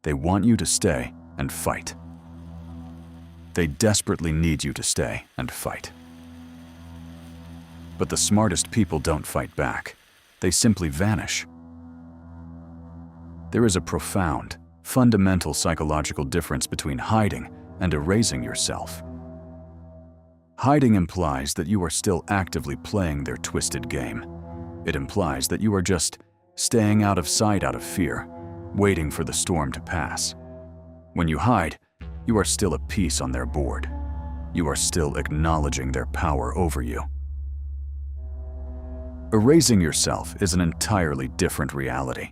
They want you to stay and fight. They desperately need you to stay and fight. But the smartest people don't fight back. They simply vanish. There is a profound, fundamental psychological difference between hiding and erasing yourself. Hiding implies that you are still actively playing their twisted game. It implies that you are just staying out of sight out of fear, waiting for the storm to pass. When you hide, you are still a piece on their board. You are still acknowledging their power over you. Erasing yourself is an entirely different reality.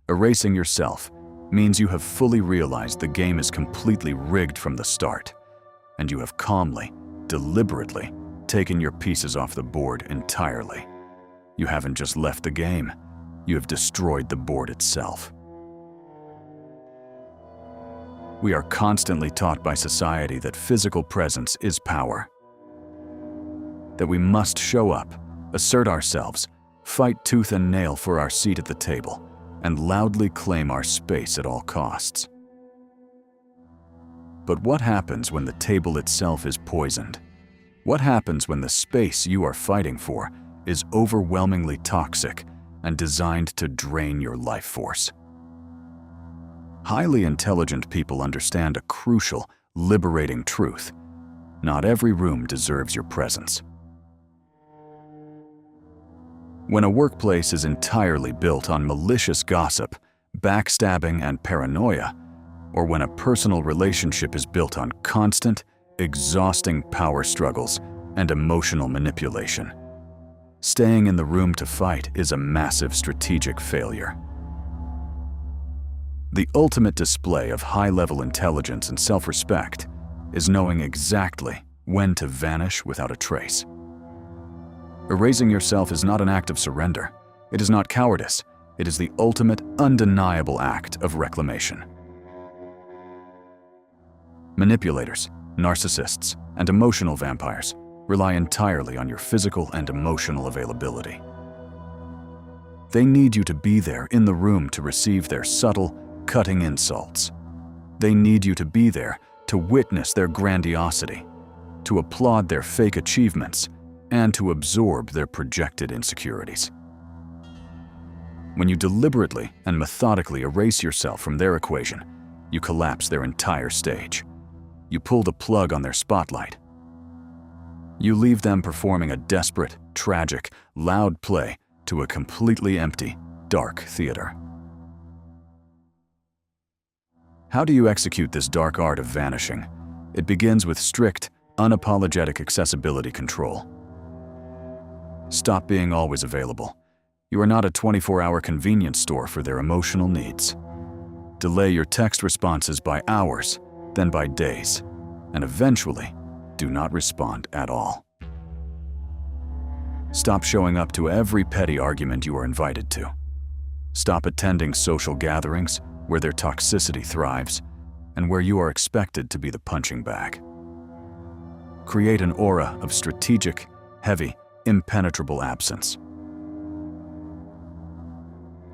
Erasing yourself means you have fully realized the game is completely rigged from the start, and you have calmly, deliberately taken your pieces off the board entirely. You haven't just left the game, you have destroyed the board itself. We are constantly taught by society that physical presence is power. That we must show up, assert ourselves, fight tooth and nail for our seat at the table, and loudly claim our space at all costs. But what happens when the table itself is poisoned? What happens when the space you are fighting for is overwhelmingly toxic and designed to drain your life force? Highly intelligent people understand a crucial, liberating truth. Not every room deserves your presence. When a workplace is entirely built on malicious gossip, backstabbing, and paranoia, or when a personal relationship is built on constant, exhausting power struggles and emotional manipulation, staying in the room to fight is a massive strategic failure. The ultimate display of high-level intelligence and self-respect is knowing exactly when to vanish without a trace. Erasing yourself is not an act of surrender. It is not cowardice. It is the ultimate, undeniable act of reclamation. Manipulators, narcissists, and emotional vampires rely entirely on your physical and emotional availability. They need you to be there in the room to receive their subtle, cutting insults. They need you to be there to witness their grandiosity, to applaud their fake achievements, and to absorb their projected insecurities. When you deliberately and methodically erase yourself from their equation, you collapse their entire stage. You pull the plug on their spotlight. You leave them performing a desperate, tragic, loud play to a completely empty, dark theater. How do you execute this dark art of vanishing? It begins with strict, unapologetic accessibility control. Stop being always available. You are not a 24-hour convenience store for their emotional needs. Delay your text responses by hours, then by days, and eventually, do not respond at all. Stop showing up to every petty argument you are invited to. Stop attending social gatherings where their toxicity thrives and where you are expected to be the punching bag. Create an aura of strategic, heavy, impenetrable absence.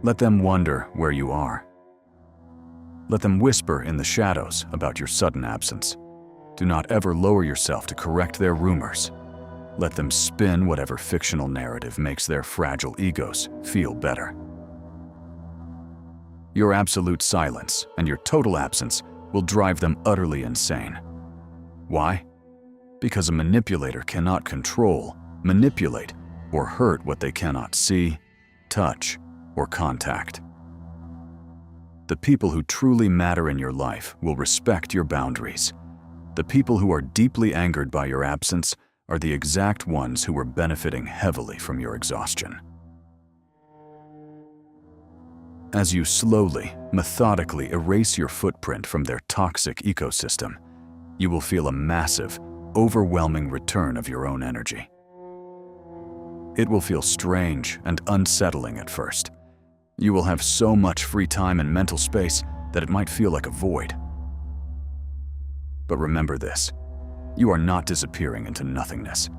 Let them wonder where you are. Let them whisper in the shadows about your sudden absence. Do not ever lower yourself to correct their rumors. Let them spin whatever fictional narrative makes their fragile egos feel better. Your absolute silence and your total absence will drive them utterly insane. Why? Because a manipulator cannot control, manipulate, or hurt what they cannot see, touch, or contact. The people who truly matter in your life will respect your boundaries. The people who are deeply angered by your absence are the exact ones who are benefiting heavily from your exhaustion. As you slowly, methodically erase your footprint from their toxic ecosystem, you will feel a massive, overwhelming return of your own energy. It will feel strange and unsettling at first. You will have so much free time and mental space that it might feel like a void. But remember this, you are not disappearing into nothingness.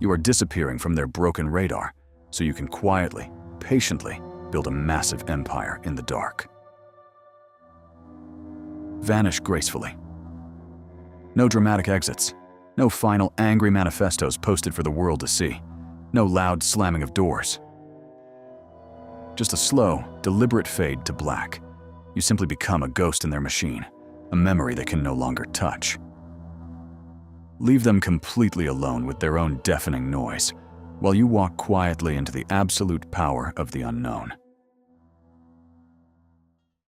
You are disappearing from their broken radar, so you can quietly, patiently build a massive empire in the dark. Vanish gracefully. No dramatic exits. No final angry manifestos posted for the world to see. No loud slamming of doors. Just a slow, deliberate fade to black. You simply become a ghost in their machine, a memory they can no longer touch. Leave them completely alone with their own deafening noise, while you walk quietly into the absolute power of the unknown.